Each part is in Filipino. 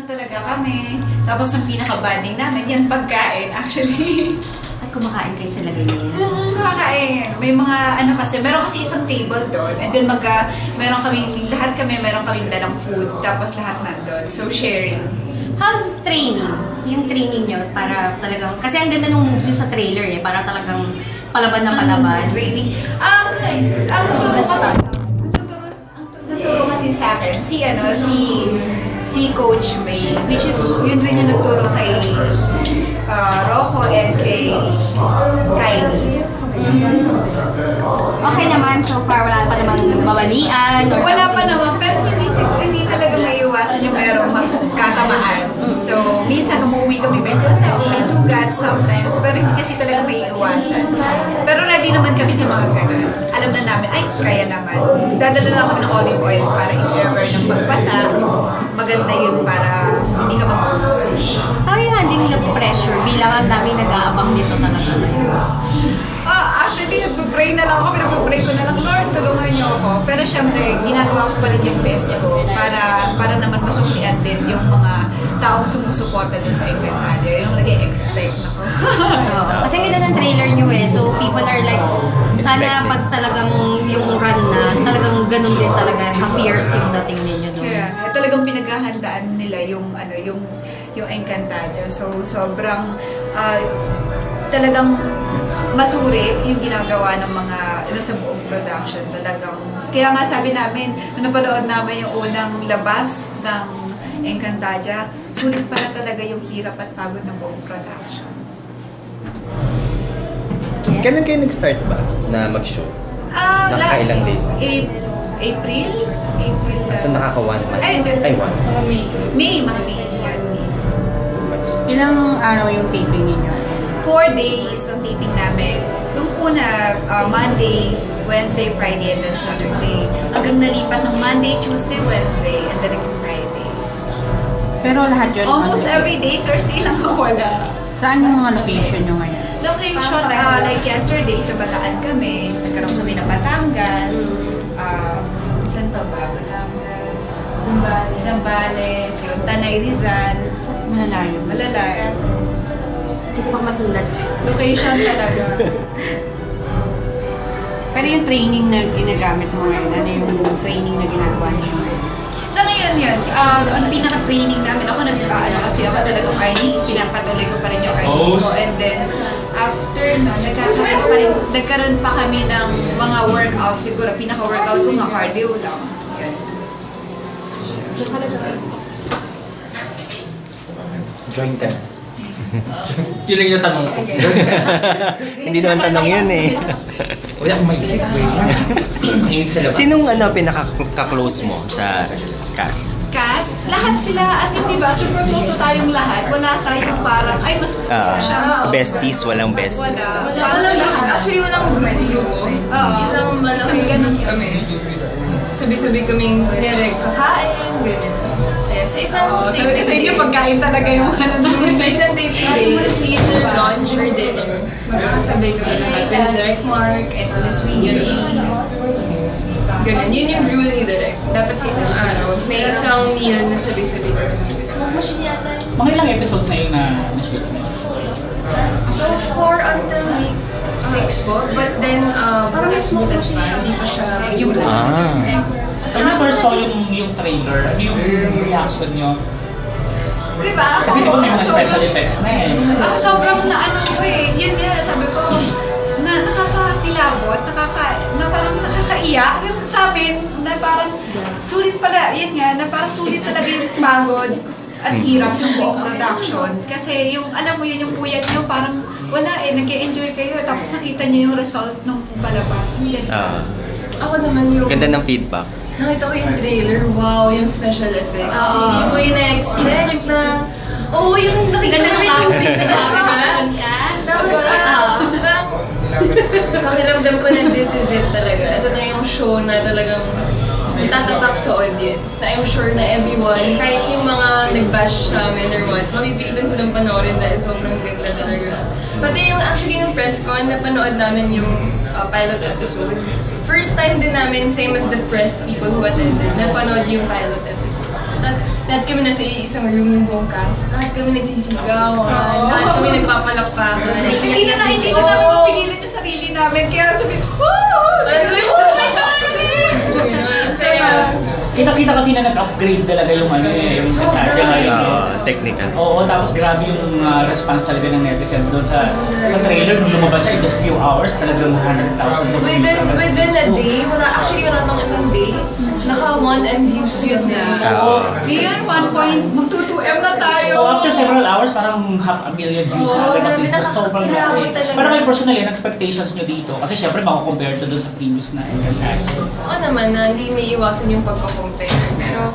na talaga kami. Tapos ang pinaka-banding namin, yan pagkain actually. At kumakain kayo sa lagay niya. Kumakain. May mga ano kasi, meron kasi isang table doon. And then meron kaming dalang food. Tapos lahat nandun. So sharing. How's training? Yung training nyo para talagang, kasi ang ganda ng moves nyo sa trailer eh, para talagang palaban na palaban. Training. Ang tuturo kasi sa akin, si Coach May, which is, yun rin yung nagturo kay Rocco and kay Kylie. Okay naman, so far wala pa namang mabalian. Wala pa naman, pero hindi talaga maiiwasan yung merong magkatamaan. So, minsan umuwi kami, medyo may sugat sometimes, pero hindi kasi talaga maiiwasan. Pero ready naman kami sa mga ganun. Alam na namin, ay, kaya naman. Dadala na kami ng olive oil para if ever nang magpasa, maganda yun para hindi ka mag-ubus. How yung handling ng pressure bilang ang daming nag-aabang dito talaga ngayon? Actually, nagpapray na lang ako. Pinapapray ko na lang, Lord, tulungan niyo ako. Pero syempre, ginagawa ko pa rin yung best ko para naman masuklian din yung mga taong sumusuporta dun sa Encantadia. Yung nag-expect na ko. Kasi ang ganda ng trailer nyo eh. So people are like, sana pag talagang yung run na, talagang ganun din talaga, ka-fierce yung dating ninyo doon. Kaya, talagang pinaghahandaan nila yung Encantadia. So, sobrang talagang masuri yung ginagawa ng mga sa buong production. Talagang, kaya nga sabi namin, nung napanood namin yung unang labas ng Encantadia, sulit pala talaga yung hirap at pagod ng buong production. Yes. Kailan kayo nag-start ba na mag-shoot? Nakakailang days na? April. So nakaka 1 month? Ay, Ay, 1. May. Yan, May. 2 months. Ilang araw yung taping ninyo? 4 days ang taping namin. Nung una, Monday, Wednesday, Friday, and then Saturday. Hanggang nalipat ng Monday, Tuesday, Wednesday, and then Friday. Pero lahat yun? Almost every day, Thursday lang ako wala. Saan yung mga location nyo ngayon? Location, like yesterday, sa Bataan kami. Nagkaroon kami ng Batangas. Saan pa ba? Batangas. Zambales. Yun, Tanay Rizal. Malalayo. Malalayo. Kasi pang masundat. Location talaga. Pero yung training na ginagamit mo ngayon, ano yung training na ginagawa niyo ngayon? Sa ngayon yun, ang pinaka-training namin, ako kasi ako talagang artist, pinapatuloy ko pa rin yung artist ko. And then, after na, nagkaroon pa kami ng mga workouts. Siguro, pinaka-workout ko nga cardio lang. Yan. Join ka na. Yun lang yung tanong ko. Hindi naman tanong yun eh. Wala akong maisip. Ang init sa labas. Sinong pinaka-close mo sa cast? Cast, lahat sila, as in, diba, super close tayong lahat. Wala tayong parang, ay, mas close siya. Besties, walang besties. Walang lahat. Actually, walang grupo. Isang malaking ganun kami. Sabi-sabi kaming kunyari kakain, ganyan. Sa isang Sabi sa inyo, pagkain talaga yung ano namin. sa isang taping day, it's either lunch or dinner. Magkakasabay kami lahat. With Direct Mark and Miss Winnie. Ganun. Yun yung rule ni Direct. Dapat sa isang araw, may isang meal na sabi-sabi kami. Mga ilang episodes na yun na na-shoot na? So, 4 until week 6 po. But then, butas-butas pa. Hindi pa siya yung When you first saw yung trailer, ano yung reaction nyo? Diba? Kasi di ba may mga special effects na eh. Ako sobrang na ano ko eh. Yun nga, sabi ko, na nakakakilabot, na parang nakakaiyak. Yung sa amin, na parang sulit pala, yun nga, na parang sulit talaga yung pagod at hirap ng buong production. Kasi yung, alam mo yun, yung puyat nyo, parang wala eh, nag-enjoy kayo. Tapos nakita nyo yung result ng palabas. Ang ganda. Ako naman yung... Ganda ng feedback. Nakita ko yung trailer, wow, yung special effects. Hindi ko yung na-expect na, yung nakikita ko yung tubig na gano'n. Tapos, parang, pakiramdam ko na this is it talaga. Ito na yung show na talagang tatatak sa audience. Na I'm sure na everyone, kahit yung mga nag-bash namin or what, mamipili din silang panoorin dahil sobrang ganda talaga. Pati yung actually ng press con, napanood namin yung pilot episode. First time din namin, same as the press people who attended, napanood yung pilot episodes. lahat kami nasa isang room ng buong cast. Lahat kami nagsisigawan, lahat kami nagpapalakpakan. Hindi na namin mapigilan yung sarili namin. Kaya sabi, oh! Oh my God! Saya. Kita-kita kasi na nag-upgrade talaga yung yung Encantadia ngayon. Technical. Oo, tapos grabe yung response talaga ng netizens doon sa trailer. Nung lumabas siya in just few hours, talagang 100,000 sa views. Within a day, wala pang isang day, naka 1M views na. Iyan, 1 point, magto-2M na tayo. Oh, after several hours, parang 500,000 views na agad. grabe, Sobrang nakakakilabot laki. talaga. Para kayo personally, ang expectations nyo dito? Kasi syempre, makakompare to doon sa previous na Encantadia. Oo naman na hindi may iwasan yung pagko-compare. Pero,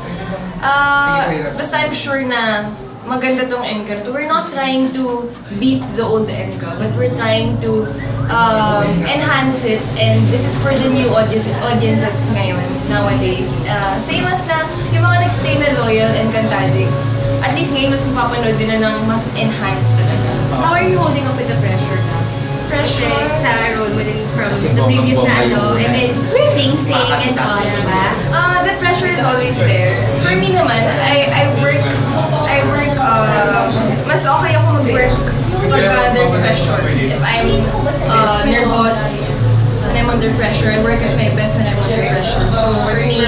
basta I'm sure na maganda tong Encanto. We're not trying to beat the old Encanto, but we're trying to enhance it. And this is for the new audiences ngayon, nowadays. Same as na yung mga nagstay na loyal Encantadics, at least ngayon mas mapapanood din na ng mas enhanced talaga. How are you holding up with the pressure now? Kasi sa role mo din from the previous na ano, and then sing-sing and all, diba? The pressure is always there. For me naman, I work, mas okay ako mag-work pagka there's pressure. If I'm nervous, when I'm under pressure, I work at my best when I'm under pressure. So for me,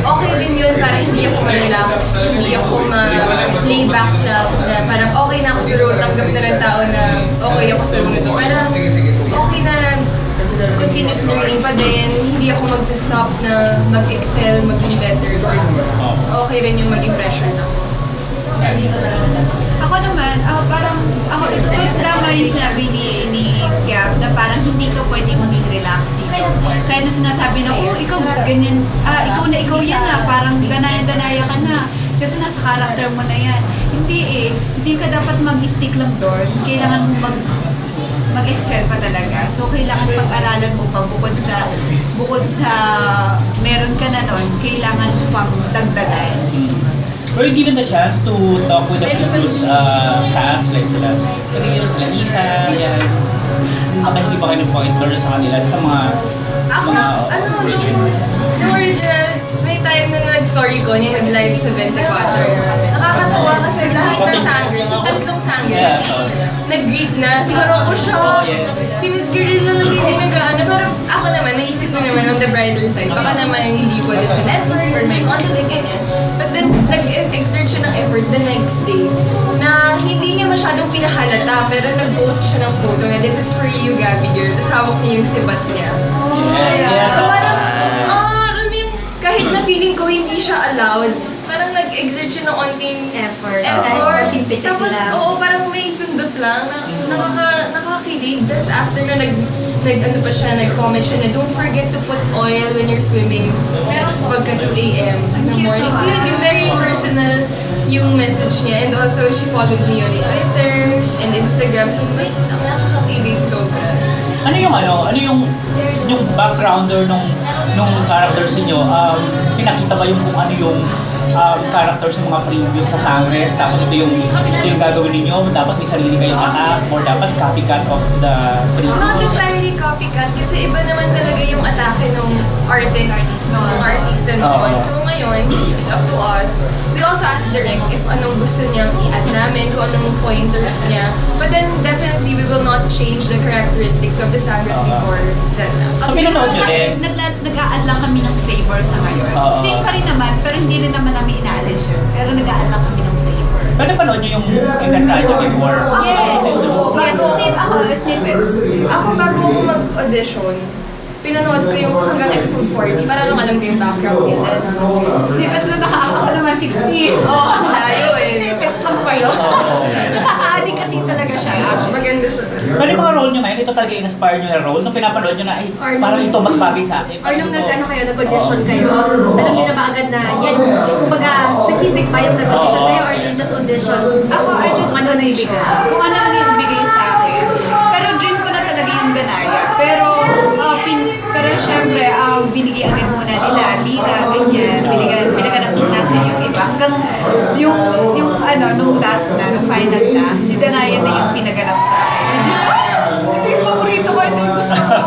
okay din yun para hindi ako ma-relax, hindi ako ma-lay back lang, na parang okay na ako sa role, tanggap na ng tao na okay ako sa role nito. Pero okay na continuous learning pa din, hindi ako mag-stop na mag-excel, maging better. Okay rin yung maging pressure na ako. Ako naman, parang, tama yung sinabi ni Gab na parang hindi ka pwede maging relax dito. Kaya na sinasabi na, oh, ikaw ganyan, ikaw yan na, parang ganaya-danaya ka na. Kasi nasa character mo na yan. Hindi ka dapat mag-stick lang doon. Kailangan mo mag-excel pa talaga. So, kailangan pag-aralan mo pa bukod sa meron ka na nun, kailangan mo pang dagdagan. Were you given the chance to talk with the previous cast, like sila Karil, sila Isa, yan? Hindi ba kayo pointer sa kanila, sa mga original? Yung original, may time na nag-story ko, yung nag-live sa 24. Nakakatawa kasi lahat ng sangers, yung tatlong sangers, nag-greet na, siguro ako siya. Si Miss Gariz na lang hindi nag-ano. Pero ako naman, naisip ko naman on the bridal side, baka naman hindi pwede sa network or may conflict, ganyan. But then, nag-exert siya ng effort the next day na hindi niya masyadong pinahalata, pero nag-post siya ng photo na this is for you, Gabby girl. Tapos hawak niya yung sibat niya. So parang, alam mo yung, kahit na feeling ko hindi siya allowed, parang nag-exert siya ng onting effort. Tapos, parang may sundot lang, nakakilig. Tapos after na nag-comment siya na, don't forget to put oil when you're swimming pagka 2 a.m. in the morning. Yung very personal yung message niya. And also, she followed me on Twitter and Instagram. So, mas nakakakilig sobra. Ano yung backgrounder nung characters niyo? Pinakita ba yung kung ano yung characters ng mga previous sa Sangres, tapos ito yung gagawin ninyo, dapat may sarili kayong attack, or dapat copycat of the previous? Not entirely copycat, kasi iba naman talaga yung atake ng artista noon. So ngayon, it's up to us. We also ask direct if anong gusto niyang i-add namin, kung anong pointers niya. But then definitely we will not change the characteristics of the Sangres before that. So pinanood nyo din? Nag-a-add lang kami ng flavor sa ngayon. Same pa rin naman, pero hindi rin naman namin inaalis yun. Pero nag-a-add lang kami ng flavor. Pero napanood nyo yung Encantadia before? Yes, snippets. Ako bago ako mag-audition, pinanood ko yung hanggang episode 40 para lang alam ko yung background nila. Snippets na ako naman 60. Layo eh. Snippets lang pa yun. Nakaka-addict kasi talaga siya. Maganda siya. Pero yung mga role nyo ngayon, ito talaga in-inspire nyo na role, nung pinapanood nyo na, ay, parang ito mas bagay sa akin. Or nung nag-audition kayo, alam niyo na ba agad na yan, kumbaga specific pa yung nag-audition kayo or just audition? Ako, I just ano na ibigay? Kung ano lang yung ibigay sa akin. Pero dream ko na talaga yung ganaya. Pero syempre, binigay agad muna nila, lira, ganyan. Pinaganap muna sa yung iba. Hanggang nung last na, nung final na, si Danaya na yung pinaganap sa akin. Which is, ito yung paborito ko, ito yung gusto ko.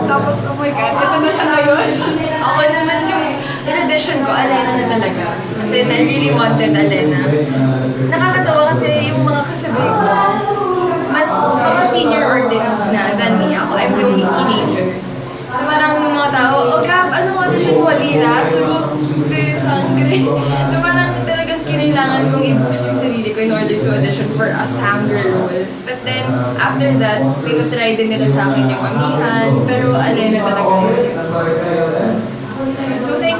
Tapos, oh my God, ito na siya ngayon. Ako naman yung in-audition ko, Alena na talaga. Kasi I really wanted Alena. Nakakatawa kasi yung mga kasabay ko, mas mga senior artists na than me. Ako, I'm the only teenager. So parang yung mga tao, oh Gab, anong audition mo? Lira? So, hindi, sangre. So parang talagang kinailangan kong i-boost yung sarili ko in order to audition for a sangre role. But then, after that, pinatry din nila sa akin yung Amihan, pero Alena talaga yun. So